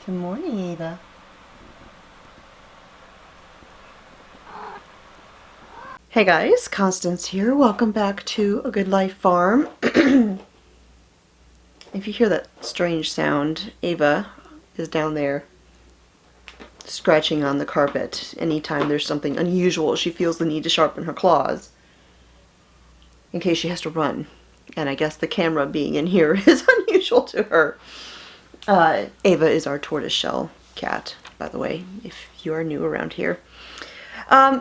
Good morning, Ava. Hey guys, Constance here. Welcome back to A Good Life Farm. If you hear that strange sound, Ava is down there scratching on the carpet. Anytime there's something unusual, she feels the need to sharpen her claws in case she has to run. And I guess the camera being in here is unusual to her. Ava is our tortoiseshell cat, by the way, if you are new around here.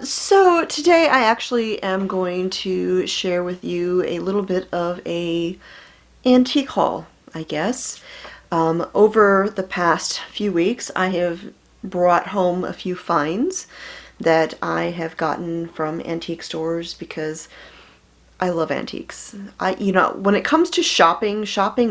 So today I actually am going to share with you a little bit of a antique haul, I guess. Over the past few weeks I have brought home a few finds that I have gotten from antique stores because I love antiques. When it comes to shopping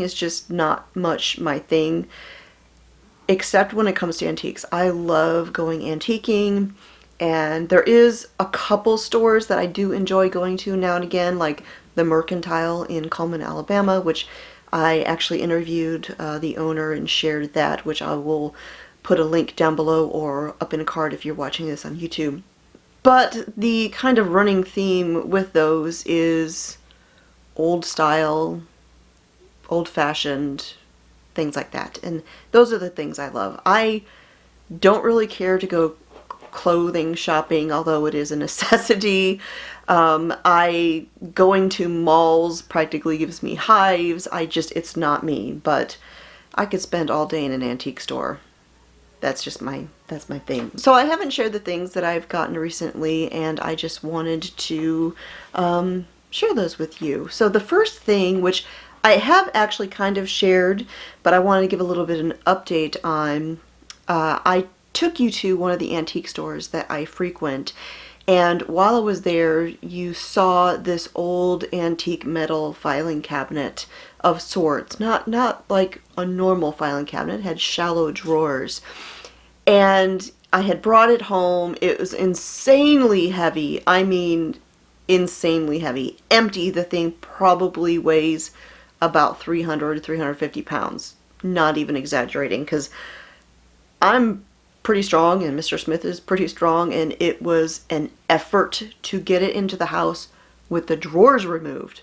is just not much my thing, except when it comes to antiques. I love going antiquing. And there is a couple stores that I do enjoy going to now and again, like the Mercantile in Cullman, Alabama, which I actually interviewed the owner and shared that, which I will put a link down below or up in a card if you're watching this on YouTube. But the kind of running theme with those is old style, old-fashioned, things like that. And those are the things I love. I don't really care to go clothing shopping, although it is a necessity. Going to malls practically gives me hives. It's not me, but I could spend all day in an antique store. That's my thing. So I haven't shared the things that I've gotten recently, and I just wanted to share those with you. So the first thing, which I have actually kind of shared, but I wanted to give a little bit of an update on, I took you to one of the antique stores that I frequent, and while I was there you saw this old antique metal filing cabinet of sorts, not like a normal filing cabinet. It had shallow drawers, and I had brought it home. It was insanely heavy. I mean insanely heavy. Empty, the thing probably weighs about 350 pounds. Not even exaggerating, because I'm pretty strong and Mr. Smith is pretty strong, and it was an effort to get it into the house with the drawers removed.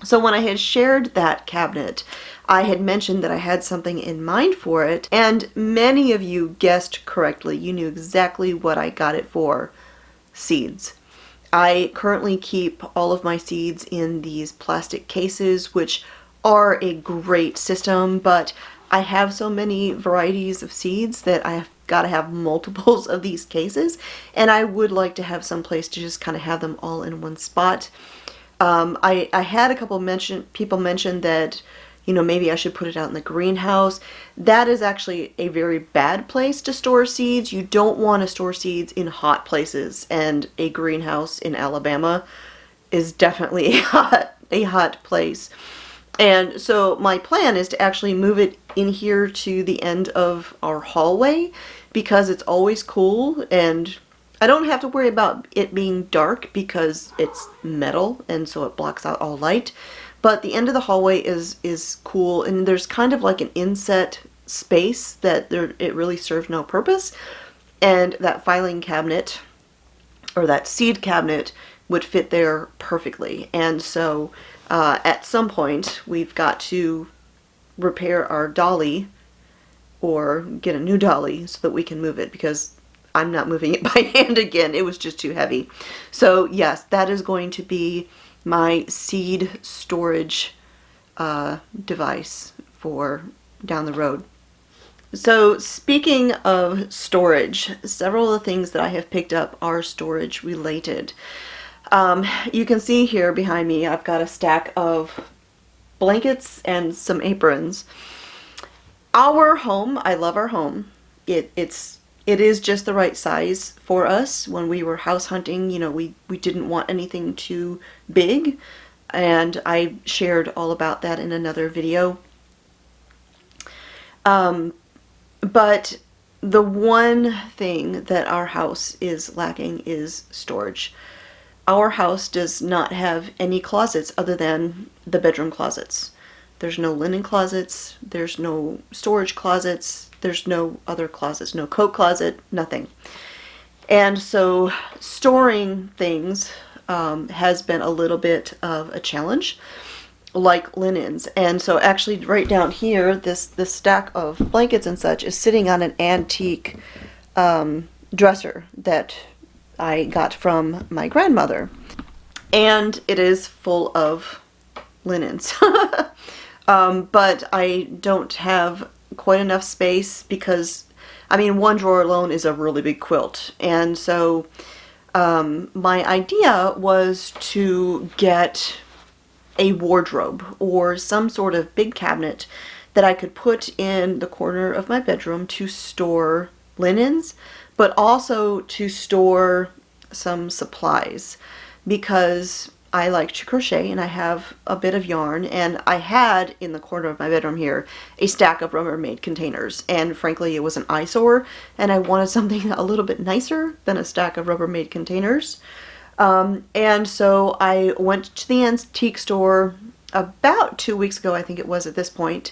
So when I had shared that cabinet, I had mentioned that I had something in mind for it, and many of you guessed correctly. You knew exactly what I got it for. Seeds. I currently keep all of my seeds in these plastic cases, which are a great system, but I have so many varieties of seeds that I have got to have multiples of these cases, and I would like to have some place to just kind of have them all in one spot. I had a couple people mention that, maybe I should put it out in the greenhouse. That is actually a very bad place to store seeds. You don't want to store seeds in hot places, and a greenhouse in Alabama is definitely a hot place. And so my plan is to actually move it in here to the end of our hallway, because it's always cool and I don't have to worry about it being dark because it's metal and so it blocks out all light. But the end of the hallway is cool, and there's kind of like an inset space that it really serves no purpose. And that filing cabinet, or that seed cabinet, would fit there perfectly. And so at some point we've got to repair our dolly or get a new dolly so that we can move it, because I'm not moving it by hand again. It was just too heavy. So yes, that is going to be my seed storage device for down the road. So speaking of storage, several of the things that I have picked up are storage related. You can see here behind me I've got a stack of blankets and some aprons. Our home, I love our home. It is just the right size for us. When we were house hunting, we didn't want anything too big, and I shared all about that in another video. But the one thing that our house is lacking is storage. Our house does not have any closets other than the bedroom closets. There's no linen closets, there's no storage closets, there's no other closets, no coat closet, nothing. And so storing things has been a little bit of a challenge, like linens. And so actually right down here, this stack of blankets and such is sitting on an antique dresser that I got from my grandmother. And it is full of linens. But I don't have quite enough space because, I mean, one drawer alone is a really big quilt. And so my idea was to get a wardrobe or some sort of big cabinet that I could put in the corner of my bedroom to store linens, but also to store some supplies, because I like to crochet and I have a bit of yarn, and I had in the corner of my bedroom here a stack of Rubbermaid containers, and frankly it was an eyesore and I wanted something a little bit nicer than a stack of Rubbermaid containers. And so I went to the antique store about 2 weeks ago, I think it was at this point,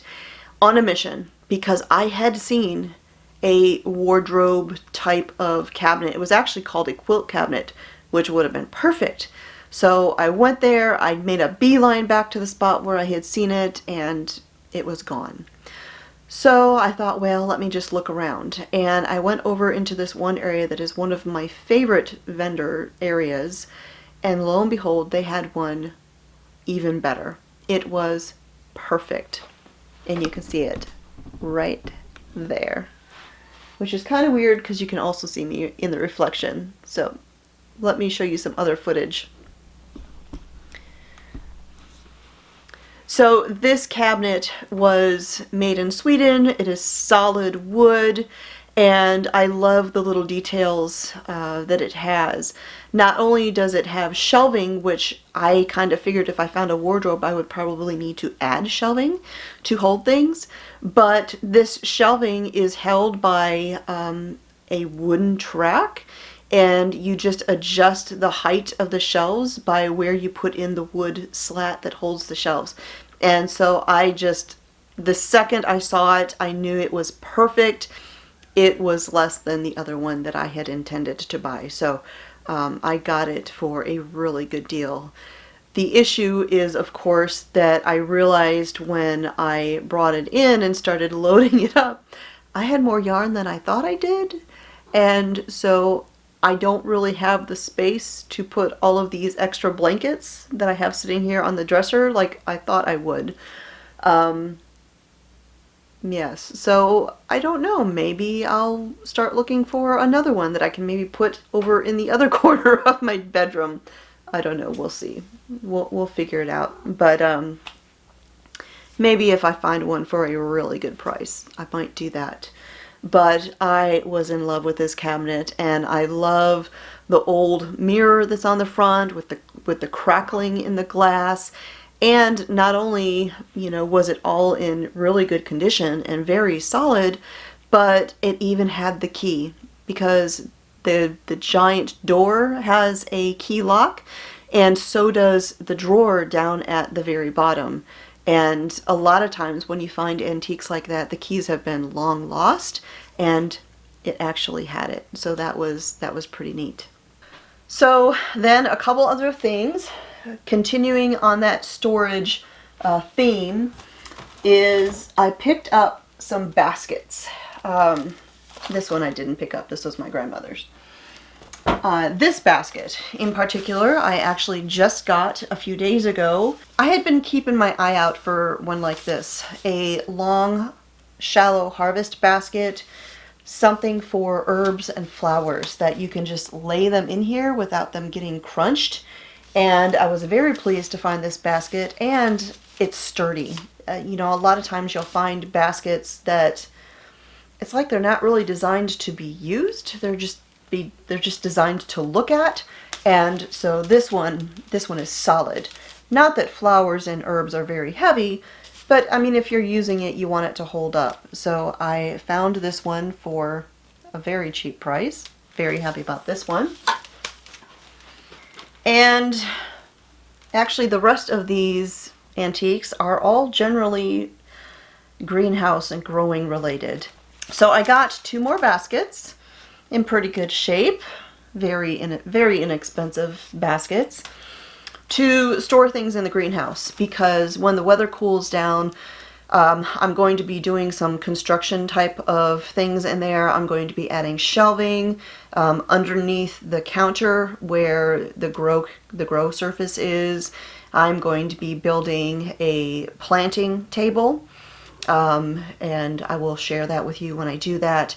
on a mission, because I had seen a wardrobe type of cabinet. It was actually called a quilt cabinet, which would have been perfect. So I went there, I made a beeline back to the spot where I had seen it, and it was gone. So I thought, well, let me just look around. And I went over into this one area that is one of my favorite vendor areas, and lo and behold, they had one even better. It was perfect. And you can see it right there, which is kind of weird because you can also see me in the reflection. So let me show you some other footage. So this cabinet was made in Sweden. It is solid wood, and I love the little details that it has. Not only does it have shelving, which I kind of figured if I found a wardrobe I would probably need to add shelving to hold things, but this shelving is held by a wooden track, and you just adjust the height of the shelves by where you put in the wood slat that holds the shelves. And so the second I saw it, I knew it was perfect. It was less than the other one that I had intended to buy. So I got it for a really good deal. The issue is, of course, that I realized when I brought it in and started loading it up, I had more yarn than I thought I did. And so I don't really have the space to put all of these extra blankets that I have sitting here on the dresser like I thought I would. Yes, so I don't know, maybe I'll start looking for another one that I can maybe put over in the other corner of my bedroom. I don't know, we'll see. We'll figure it out. But maybe if I find one for a really good price, I might do that. But I was in love with this cabinet, and I love the old mirror that's on the front with the crackling in the glass. And not only, you know, was it all in really good condition and very solid, but it even had the key, because the giant door has a key lock, and so does the drawer down at the very bottom. And a lot of times when you find antiques like that, the keys have been long lost, and it actually had it. So that was pretty neat. So then a couple other things, continuing on that storage theme, is I picked up some baskets. This one I didn't pick up, this was my grandmother's. This basket in particular, I actually just got a few days ago. I had been keeping my eye out for one like this, a long, shallow harvest basket, something for herbs and flowers that you can just lay them in here without them getting crunched. And I was very pleased to find this basket, and it's sturdy. You know, a lot of times you'll find baskets that it's like they're not really designed to be used. They're just designed to look at. And so this one is solid. Not that flowers and herbs are very heavy, but I mean, if you're using it, you want it to hold up. So I found this one for a very cheap price. Very happy about this one. And actually the rest of these antiques are all generally greenhouse and growing related. So I got 2 more baskets in pretty good shape, very inexpensive baskets, to store things in the greenhouse, because when the weather cools down, I'm going to be doing some construction type of things in there. I'm going to be adding shelving underneath the counter where the grow surface is. I'm going to be building a planting table, and I will share that with you when I do that.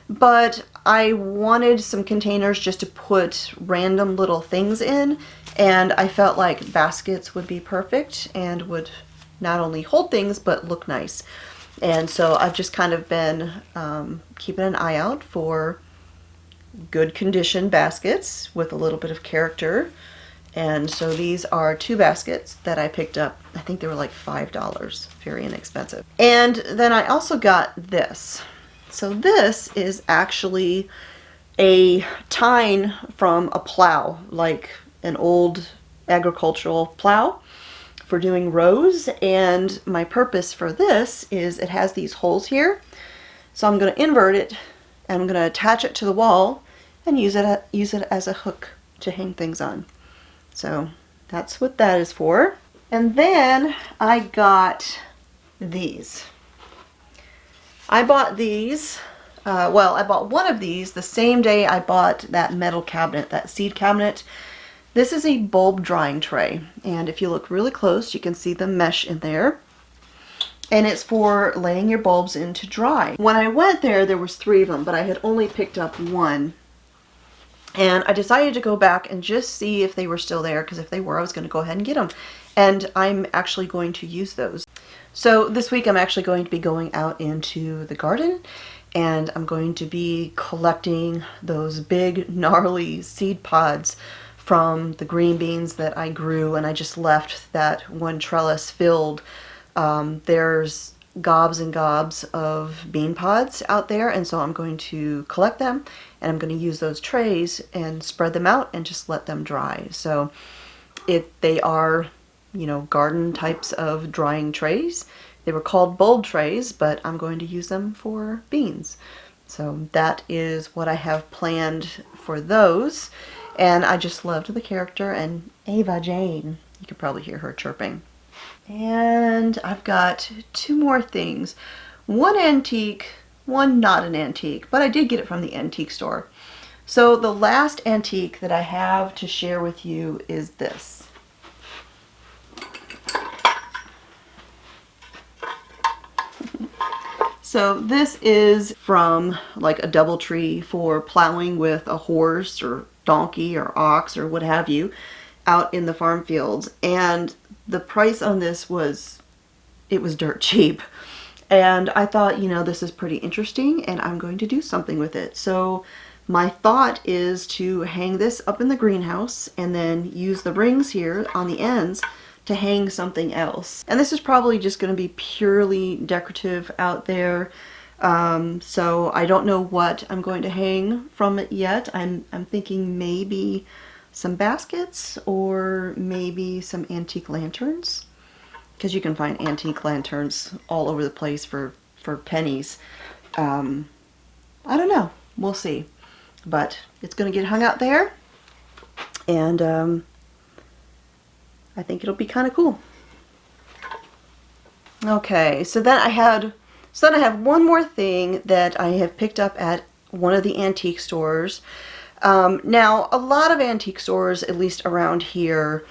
But I wanted some containers just to put random little things in, and I felt like baskets would be perfect and would not only hold things but look nice. And so I've just kind of been keeping an eye out for good condition baskets with a little bit of character. And so these are 2 baskets that I picked up. I think they were like $5, very inexpensive. And then I also got this. So this is actually a tine from a plow, like an old agricultural plow for doing rows. And my purpose for this is it has these holes here. So I'm going to invert it and I'm going to attach it to the wall and use it as a hook to hang things on. So that's what that is for. And then I got these. I bought these, well, I bought one of these the same day I bought that metal cabinet, that seed cabinet. This is a bulb drying tray, and if you look really close, you can see the mesh in there. And it's for laying your bulbs in to dry. When I went there, there was 3 of them, but I had only picked up 1. And I decided to go back and just see if they were still there, because if they were, I was going to go ahead and get them. And I'm actually going to use those. So this week I'm actually going to be going out into the garden, and I'm going to be collecting those big gnarly seed pods from the green beans that I grew, and I just left that one trellis filled. There's gobs and gobs of bean pods out there, and so I'm going to collect them, and I'm going to use those trays and spread them out and just let them dry. So they are, you know, garden types of drying trays. They were called bulb trays, but I'm going to use them for beans. So that is what I have planned for those. And I just loved the character and Ava Jane. You could probably hear her chirping. And I've got 2 more things. One antique, one not an antique, but I did get it from the antique store. So the last antique that I have to share with you is this. So this is from like a DoubleTree for plowing with a horse or donkey or ox or what have you out in the farm fields. And the price on this was dirt cheap. And I thought, you know, this is pretty interesting and I'm going to do something with it. So my thought is to hang this up in the greenhouse and then use the rings here on the ends to hang something else. And this is probably just going to be purely decorative out there. So I don't know what I'm going to hang from it yet. I'm thinking maybe some baskets or maybe some antique lanterns, because you can find antique lanterns all over the place for pennies. I don't know. We'll see. But it's going to get hung out there, and I think it'll be kind of cool. Okay, so then I have one more thing that I have picked up at one of the antique stores. Now, a lot of antique stores, at least around here,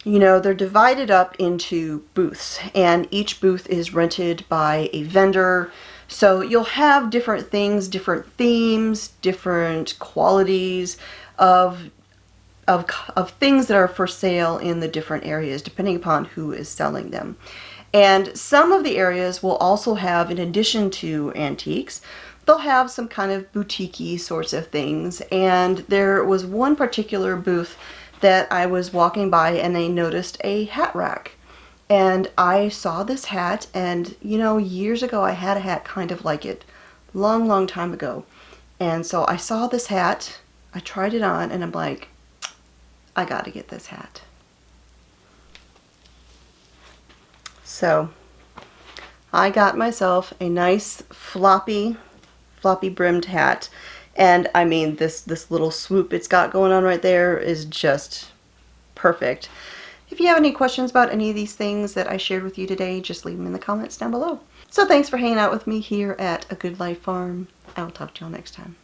you know, they're divided up into booths, and each booth is rented by a vendor. So you'll have different things, different themes, different qualities of things that are for sale in the different areas, depending upon who is selling them. And some of the areas will also have, in addition to antiques, they'll have some kind of boutique-y sorts of things. And there was one particular booth that I was walking by and I noticed a hat rack. And I saw this hat, and you know, years ago I had a hat kind of like it, long time ago. And so I saw this hat, I tried it on, and I'm like, I gotta get this hat. So I got myself a nice floppy brimmed hat. And I mean, this little swoop it's got going on right there is just perfect. If you have any questions about any of these things that I shared with you today, just leave them in the comments down below. So thanks for hanging out with me here at A Good Life Farm. I will talk to y'all next time.